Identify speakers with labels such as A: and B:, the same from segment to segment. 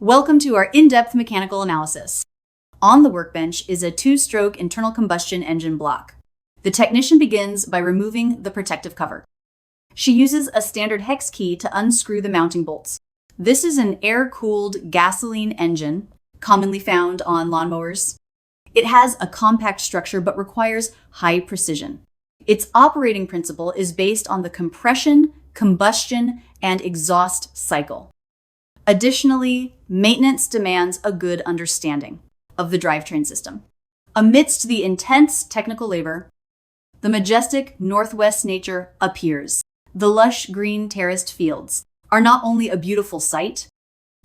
A: Welcome to our in-depth mechanical analysis. On the workbench is a two-stroke internal combustion engine block. The technician begins by removing the protective cover. She uses a standard hex key to unscrew the mounting bolts. This is an air-cooled gasoline engine, commonly found on lawnmowers. It has a compact structure but requires high precision. Its operating principle is based on the compression, combustion, and exhaust cycle. Additionally, maintenance demands a good understanding of the drivetrain system. Amidst the intense technical labor, the majestic northwest nature appears. The lush green terraced fields are not only a beautiful sight,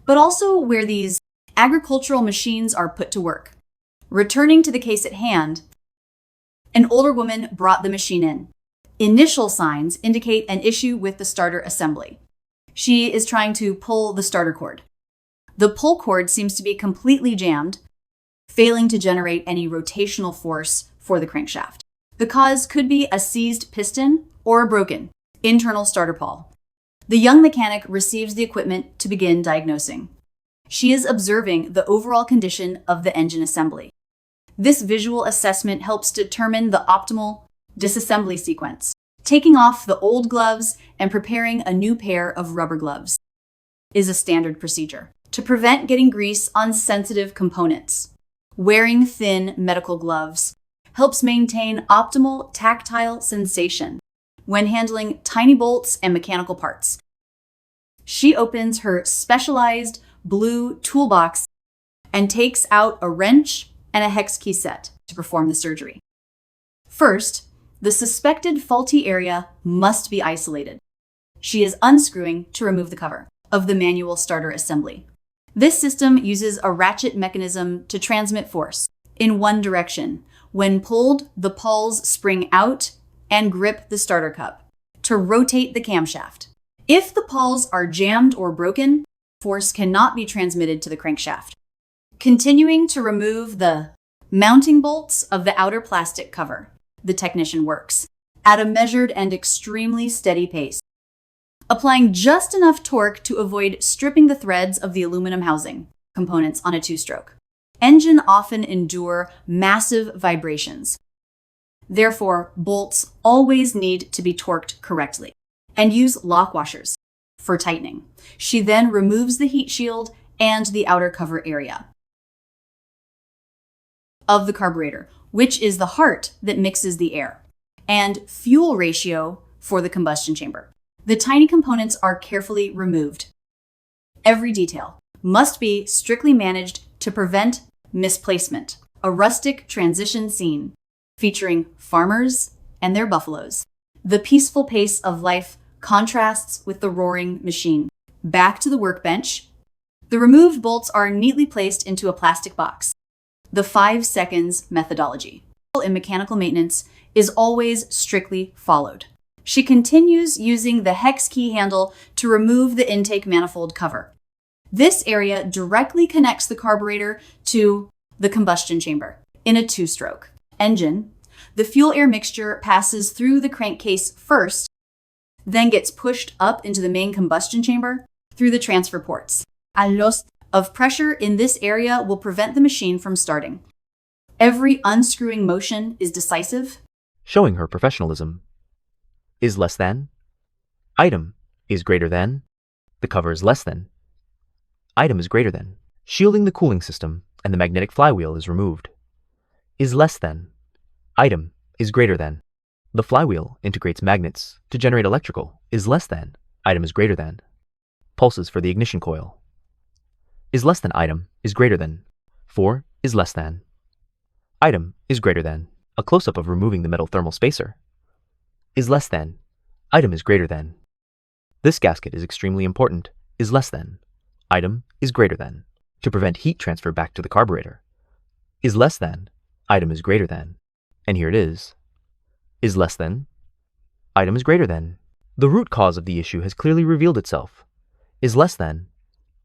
A: but also where these agricultural machines are put to work. Returning to the case at hand, an older woman brought the machine in. Initial signs indicate an issue with the starter assembly. She is trying to pull the starter cord. The pull cord seems to be completely jammed, failing to generate any rotational force for the crankshaft. The cause could be a seized piston or a broken internal starter pawl. The young mechanic receives the equipment to begin diagnosing. She is observing the overall condition of the engine assembly. This visual assessment helps determine the optimal disassembly sequence, taking off the old gloves and preparing a new pair of rubber gloves is a standard procedure to prevent getting grease on sensitive components. Wearing thin medical gloves helps maintain optimal tactile sensation when handling tiny bolts and mechanical parts. She opens her specialized blue toolbox and takes out a wrench and a hex key set to perform the surgery. First, the suspected faulty area must be isolated. She is unscrewing to remove the cover of the manual starter assembly. This system uses a ratchet mechanism to transmit force in one direction. When pulled, the pawls spring out and grip the starter cup to rotate the camshaft. If the pawls are jammed or broken, force cannot be transmitted to the crankshaft. Continuing to remove the mounting bolts of the outer plastic cover, the technician works at a measured and extremely steady pace, applying just enough torque to avoid stripping the threads of the aluminum housing components on a two-stroke. Engines often endure massive vibrations. Therefore, bolts always need to be torqued correctly and use lock washers for tightening. She then removes the heat shield and the outer cover area of the carburetor, which is the heart that mixes the air and fuel ratio for the combustion chamber. The tiny components are carefully removed. Every detail must be strictly managed to prevent misplacement. A rustic transition scene featuring farmers and their buffaloes. The peaceful pace of life contrasts with the roaring machine. Back to the workbench. The removed bolts are neatly placed into a plastic box. The 5 seconds methodology in mechanical maintenance is always strictly followed. She continues using the hex key handle to remove the intake manifold cover. This area directly connects the carburetor to the combustion chamber. In a two-stroke engine, the fuel-air mixture passes through the crankcase first, then gets pushed up into the main combustion chamber through the transfer ports. A loss of pressure in this area will prevent the machine from starting. Every unscrewing motion is decisive.
B: Showing her professionalism. Is less than. Item is greater than. The cover is less than. Item is greater than. Shielding the cooling system and the magnetic flywheel is removed. Is less than. Item is greater than. The flywheel integrates magnets to generate electrical. Is less than. Item is greater than. Pulses for the ignition coil. Is less than. Item is greater than. 4 is less than. Item is greater than. A close-up of removing the metal thermal spacer. Is less than. Item is greater than. This gasket is extremely important. Is less than. Item is greater than. To prevent heat transfer back to the carburetor. Is less than. Item is greater than. And here it is. Is less than. Item is greater than. The root cause of the issue has clearly revealed itself. Is less than.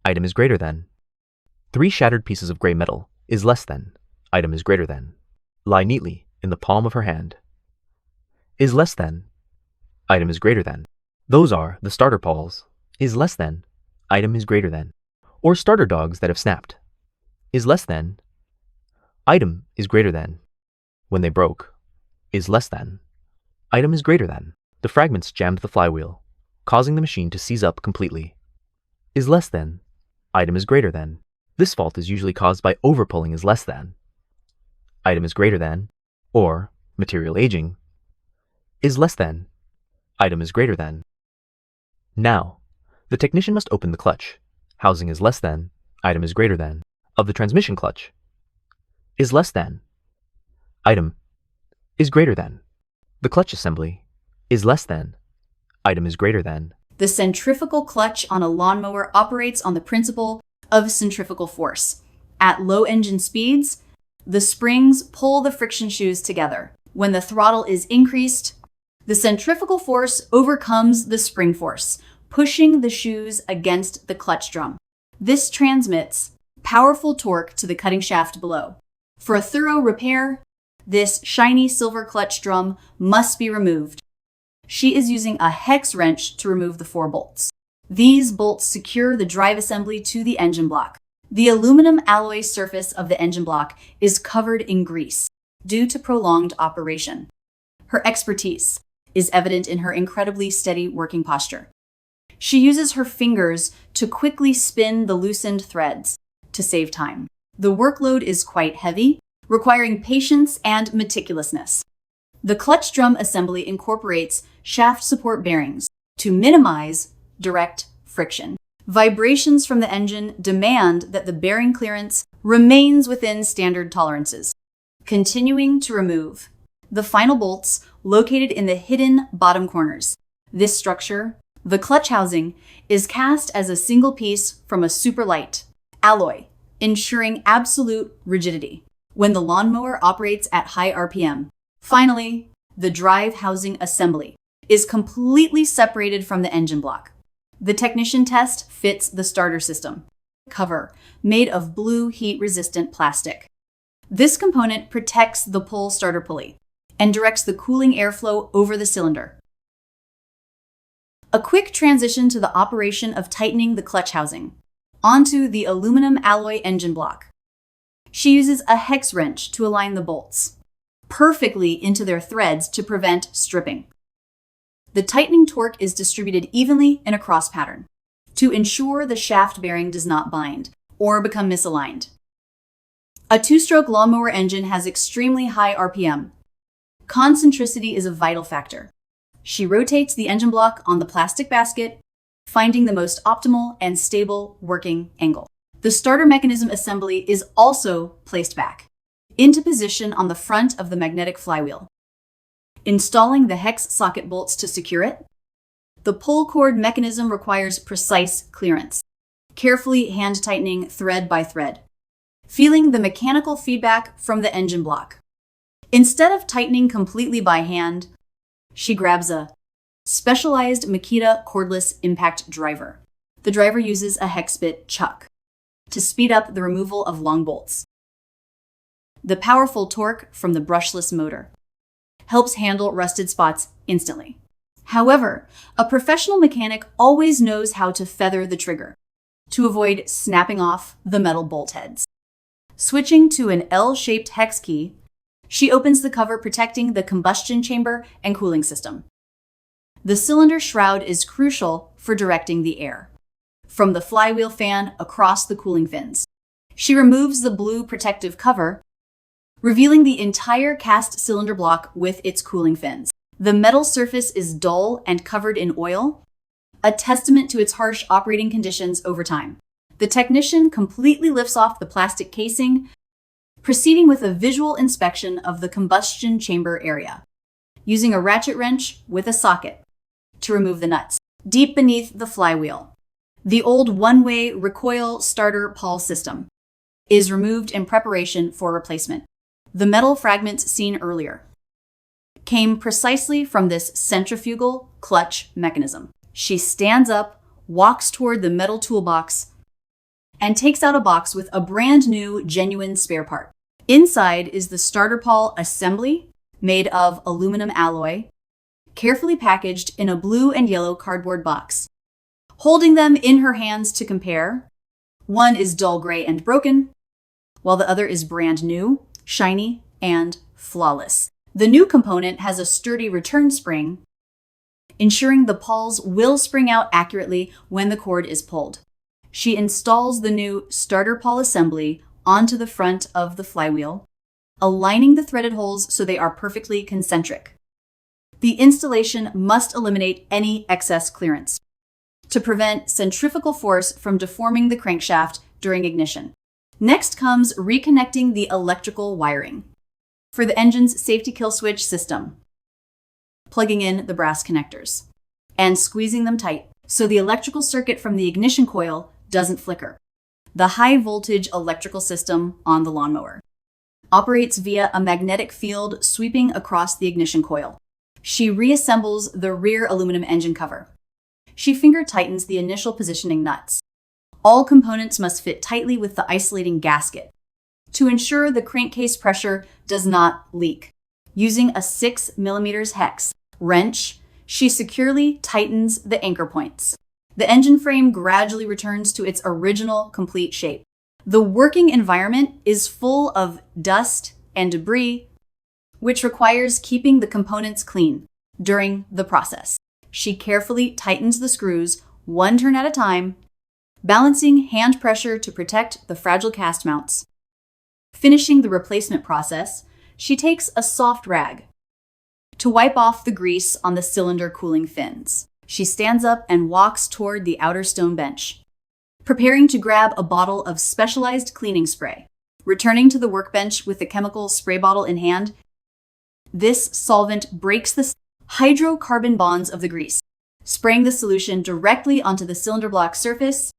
B: Item is greater than. 3 shattered pieces of gray metal. Is less than. Item is greater than. Lie neatly in the palm of her hand. Is less than. Item is greater than. Those are the starter pawls. Is less than. Item is greater than. or starter dogs that have snapped, is less than, item is greater than, when they broke, is less than, item is greater than, the fragments jammed the flywheel, causing the machine to seize up completely, is less than, item is greater than. This fault is usually caused by overpulling is less than, item is greater than, or material aging, is less than, item is greater than. Now, the technician must open the clutch. Housing is less than, item is greater than, of the transmission clutch, is less than, item is greater than. The clutch assembly is less than, item is greater than.
A: The centrifugal clutch on a lawnmower operates on the principle of centrifugal force. At low engine speeds, the springs pull the friction shoes together. When the throttle is increased, the centrifugal force overcomes the spring force, pushing the shoes against the clutch drum. This transmits powerful torque to the cutting shaft below. For a thorough repair, this shiny silver clutch drum must be removed. She is using a hex wrench to remove the 4 bolts. These bolts secure the drive assembly to the engine block. The aluminum alloy surface of the engine block is covered in grease due to prolonged operation. Her expertise is evident in her incredibly steady working posture. She uses her fingers to quickly spin the loosened threads to save time. The workload is quite heavy, requiring patience and meticulousness. The clutch drum assembly incorporates shaft support bearings to minimize direct friction. Vibrations from the engine demand that the bearing clearance remains within standard tolerances. Continuing to remove the final bolts located in the hidden bottom corners. This structure, the clutch housing, is cast as a single piece from a super light alloy, ensuring absolute rigidity when the lawnmower operates at high RPM. Finally, the drive housing assembly is completely separated from the engine block. The technician test fits the starter system cover made of blue heat-resistant plastic. This component protects the pull starter pulley and directs the cooling airflow over the cylinder. A quick transition to the operation of tightening the clutch housing onto the aluminum alloy engine block. She uses a hex wrench to align the bolts perfectly into their threads to prevent stripping. The tightening torque is distributed evenly in a cross pattern to ensure the shaft bearing does not bind or become misaligned. A 2-stroke lawnmower engine has extremely high RPM. Concentricity is a vital factor. She rotates the engine block on the plastic basket, finding the most optimal and stable working angle. The starter mechanism assembly is also placed back into position on the front of the magnetic flywheel. Installing the hex socket bolts to secure it, the pull cord mechanism requires precise clearance, carefully hand tightening thread by thread, feeling the mechanical feedback from the engine block. Instead of tightening completely by hand, she grabs a specialized Makita cordless impact driver. The driver uses a hex bit chuck to speed up the removal of long bolts. The powerful torque from the brushless motor helps handle rusted spots instantly. However, a professional mechanic always knows how to feather the trigger to avoid snapping off the metal bolt heads. Switching to an L-shaped hex key, she opens the cover protecting the combustion chamber and cooling system. The cylinder shroud is crucial for directing the air from the flywheel fan across the cooling fins. She removes the blue protective cover, revealing the entire cast cylinder block with its cooling fins. The metal surface is dull and covered in oil, a testament to its harsh operating conditions over time. The technician completely lifts off the plastic casing, proceeding with a visual inspection of the combustion chamber area, using a ratchet wrench with a socket to remove the nuts. Deep beneath the flywheel, the old one-way recoil starter pawl system is removed in preparation for replacement. The metal fragments seen earlier came precisely from this centrifugal clutch mechanism. She stands up, walks toward the metal toolbox, and takes out a box with a brand new, genuine spare part. Inside is the starter pawl assembly made of aluminum alloy, carefully packaged in a blue and yellow cardboard box. Holding them in her hands to compare, One is dull gray and broken, while the other is brand new, shiny, and flawless. The new component has a sturdy return spring, ensuring the pawls will spring out accurately when the cord is pulled. She installs the new starter pawl assembly onto the front of the flywheel, aligning the threaded holes so they are perfectly concentric. The installation must eliminate any excess clearance to prevent centrifugal force from deforming the crankshaft during ignition. Next comes reconnecting the electrical wiring for the engine's safety kill switch system, plugging in the brass connectors and squeezing them tight so the electrical circuit from the ignition coil doesn't flicker. The high voltage electrical system on the lawnmower operates via a magnetic field sweeping across the ignition coil. She reassembles the rear aluminum engine cover. She finger tightens the initial positioning nuts. All components must fit tightly with the isolating gasket to ensure the crankcase pressure does not leak. Using a 6mm hex wrench, she securely tightens the anchor points. The engine frame gradually returns to its original complete shape. The working environment is full of dust and debris, which requires keeping the components clean during the process. She carefully tightens the screws one turn at a time, balancing hand pressure to protect the fragile cast mounts. Finishing the replacement process, she takes a soft rag to wipe off the grease on the cylinder cooling fins. She stands up and walks toward the outer stone bench, preparing to grab a bottle of specialized cleaning spray. Returning to the workbench with the chemical spray bottle in hand, this solvent breaks the hydrocarbon bonds of the grease, spraying the solution directly onto the cylinder block surface.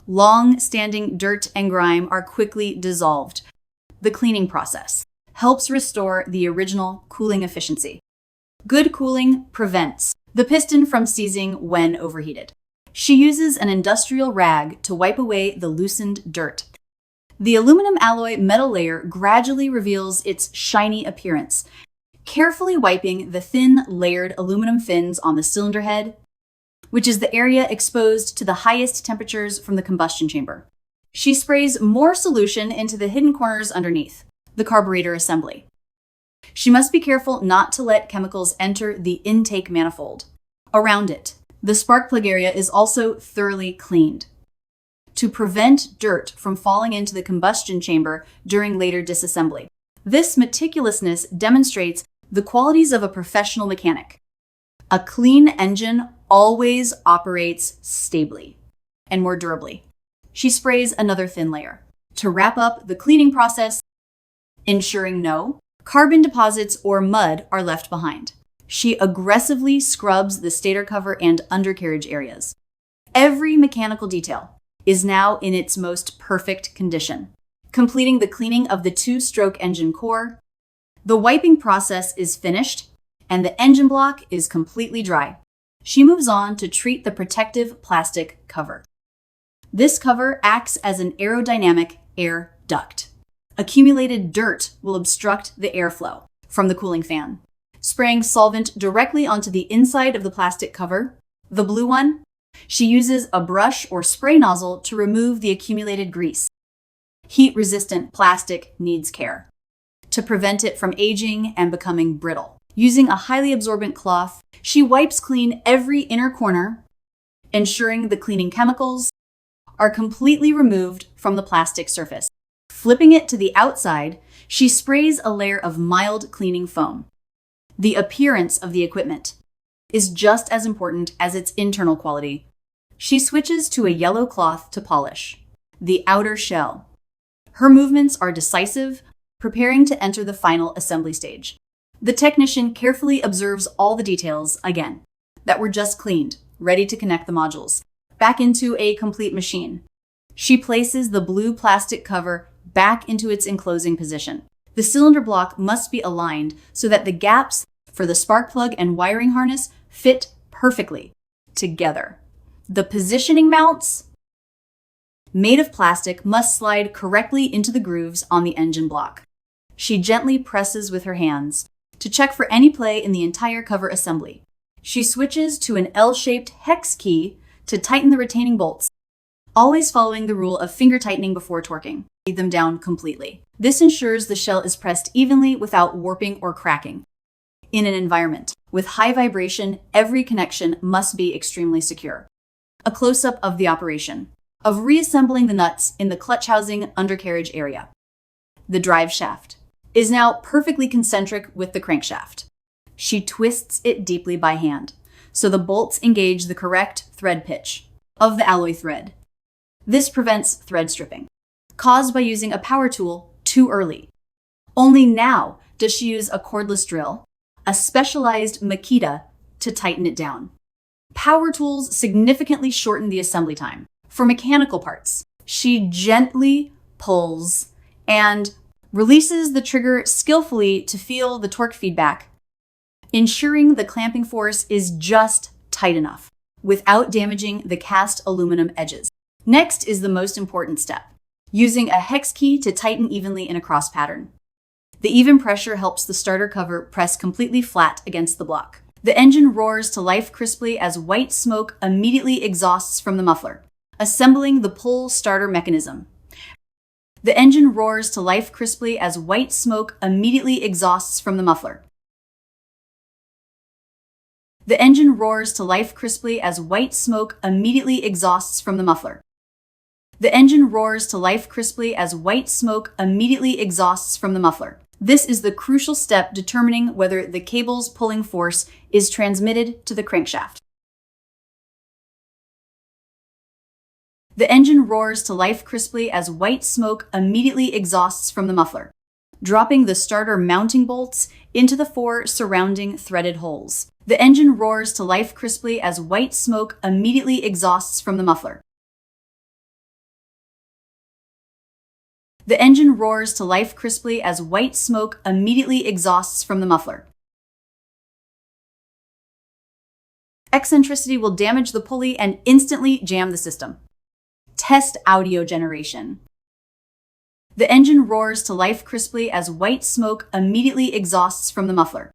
A: Long-standing dirt and grime are quickly dissolved. The cleaning process helps restore the original cooling efficiency. Good cooling prevents the piston from seizing when overheated. She uses an industrial rag to wipe away the loosened dirt. The aluminum alloy metal layer gradually reveals its shiny appearance, carefully wiping the thin, layered aluminum fins on the cylinder head, which is the area exposed to the highest temperatures from the combustion chamber. She sprays more solution into the hidden corners underneath the carburetor assembly. She must be careful not to let chemicals enter the intake manifold. Around it, the spark plug area is also thoroughly cleaned to prevent dirt from falling into the combustion chamber during later disassembly. This meticulousness demonstrates the qualities of a professional mechanic. A clean engine always operates stably and more durably. She sprays another thin layer to wrap up the cleaning process, ensuring no carbon deposits or mud are left behind. She aggressively scrubs the stator cover and undercarriage areas. Every mechanical detail is now in its most perfect condition, completing the cleaning of the two-stroke engine core. The wiping process is finished, and the engine block is completely dry. She moves on to treat the protective plastic cover. This cover acts as an aerodynamic air duct. Accumulated dirt will obstruct the airflow from the cooling fan. Spraying solvent directly onto the inside of the plastic cover, the blue one, she uses a brush or spray nozzle to remove the accumulated grease. Heat-resistant plastic needs care to prevent it from aging and becoming brittle. Using a highly absorbent cloth, she wipes clean every inner corner, ensuring the cleaning chemicals are completely removed from the plastic surface. Flipping it to the outside, she sprays a layer of mild cleaning foam. The appearance of the equipment is just as important as its internal quality. She switches to a yellow cloth to polish the outer shell. Her movements are decisive, preparing to enter the final assembly stage. The technician carefully observes all the details, again, that were just cleaned, ready to connect the modules back into a complete machine. She places the blue plastic cover back into its enclosing position. The cylinder block must be aligned so that the gaps for the spark plug and wiring harness fit perfectly together. The positioning mounts, made of plastic, must slide correctly into the grooves on the engine block. She gently presses with her hands to check for any play in the entire cover assembly. She switches to an L-shaped hex key to tighten the retaining bolts, always following the rule of finger tightening before torquing. Lead them down completely. This ensures the shell is pressed evenly without warping or cracking. In an environment with high vibration, every connection must be extremely secure. A close-up of the operation of reassembling the nuts in the clutch housing undercarriage area. The drive shaft is now perfectly concentric with the crankshaft. She twists it deeply by hand, so the bolts engage the correct thread pitch of the alloy thread. This prevents thread stripping, caused by using a power tool too early. Only now does she use a cordless drill, a specialized Makita, to tighten it down. Power tools significantly shorten the assembly time. For mechanical parts, she gently pulls and releases the trigger skillfully to feel the torque feedback, ensuring the clamping force is just tight enough without damaging the cast aluminum edges. Next is the most important step, using a hex key to tighten evenly in a cross pattern. The even pressure helps the starter cover press completely flat against the block. The engine roars to life crisply as white smoke immediately exhausts from the muffler, assembling the pull starter mechanism. The engine roars to life crisply as white smoke immediately exhausts from the muffler. The engine roars to life crisply as white smoke immediately exhausts from the muffler. The engine roars to life crisply as white smoke immediately exhausts from the muffler. This is the crucial step determining whether the cable's pulling force is transmitted to the crankshaft. The engine roars to life crisply as white smoke immediately exhausts from the muffler, dropping the starter mounting bolts into the 4 surrounding threaded holes. The engine roars to life crisply as white smoke immediately exhausts from the muffler. The engine roars to life crisply as white smoke immediately exhausts from the muffler. Eccentricity will damage the pulley and instantly jam the system. Test audio generation. The engine roars to life crisply as white smoke immediately exhausts from the muffler.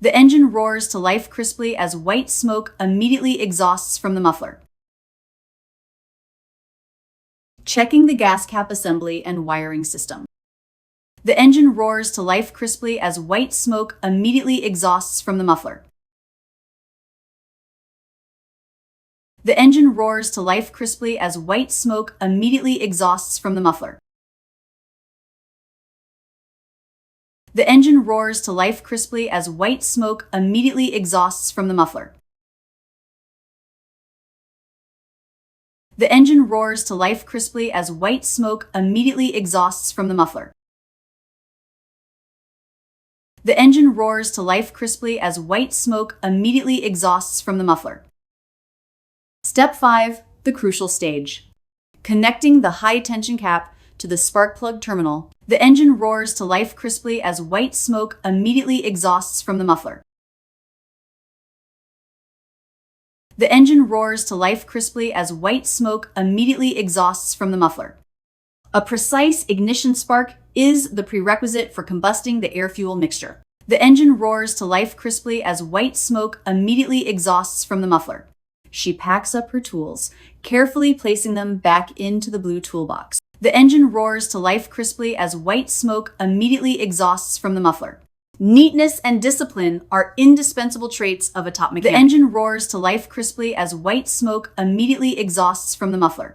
A: The engine roars to life crisply as white smoke immediately exhausts from the muffler. Checking the gas cap assembly and wiring system. The engine roars to life crisply as white smoke immediately exhausts from the muffler. The engine roars to life crisply as white smoke immediately exhausts from the muffler. The engine roars to life crisply as white smoke immediately exhausts from the muffler. The engine roars to life crisply as white smoke immediately exhausts from the muffler. The engine roars to life crisply as white smoke immediately exhausts from the muffler. Step 5, the crucial stage. Connecting the high-tension cap to the spark plug terminal, the engine roars to life crisply as white smoke immediately exhausts from the muffler. The engine roars to life crisply as white smoke immediately exhausts from the muffler. A precise ignition spark is the prerequisite for combusting the air-fuel mixture. The engine roars to life crisply as white smoke immediately exhausts from the muffler. She packs up her tools, carefully placing them back into the blue toolbox. The engine roars to life crisply as white smoke immediately exhausts from the muffler. Neatness and discipline are indispensable traits of a top mechanic. The engine roars to life crisply as white smoke immediately exhausts from the muffler.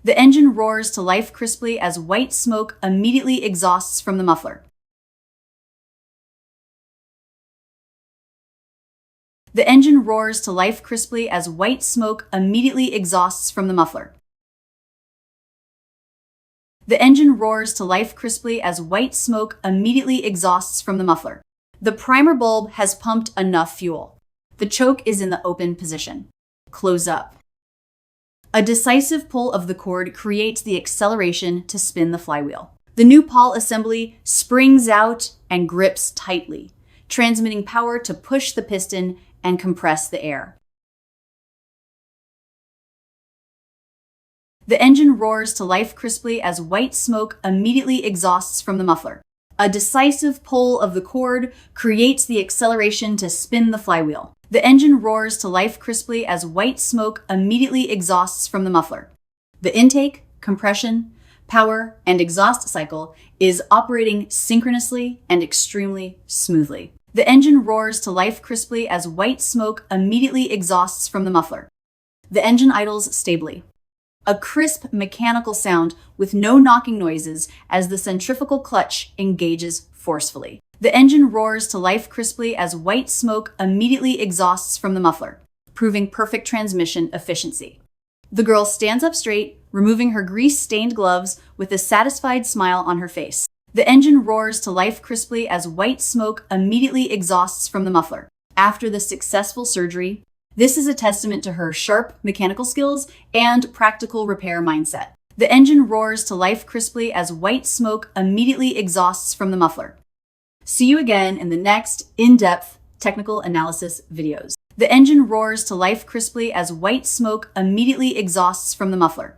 A: The engine roars to life crisply as white smoke immediately exhausts from the muffler. The engine roars to life crisply as white smoke immediately exhausts from the muffler. The engine roars to life crisply as white smoke immediately exhausts from the muffler. The primer bulb has pumped enough fuel. The choke is in the open position. Close up. A decisive pull of the cord creates the acceleration to spin the flywheel. The new pawl assembly springs out and grips tightly, transmitting power to push the piston and compress the air. The engine roars to life crisply as white smoke immediately exhausts from the muffler. A decisive pull of the cord creates the acceleration to spin the flywheel. The engine roars to life crisply as white smoke immediately exhausts from the muffler. The intake, compression, power, and exhaust cycle is operating synchronously and extremely smoothly. The engine roars to life crisply as white smoke immediately exhausts from the muffler. The engine idles stably. A crisp mechanical sound with no knocking noises as the centrifugal clutch engages forcefully. The engine roars to life crisply as white smoke immediately exhausts from the muffler, proving perfect transmission efficiency. The girl stands up straight, removing her grease-stained gloves with a satisfied smile on her face. The engine roars to life crisply as white smoke immediately exhausts from the muffler. After the successful surgery, this is a testament to her sharp mechanical skills and practical repair mindset. The engine roars to life crisply as white smoke immediately exhausts from the muffler. See you again in the next in-depth technical analysis videos. The engine roars to life crisply as white smoke immediately exhausts from the muffler.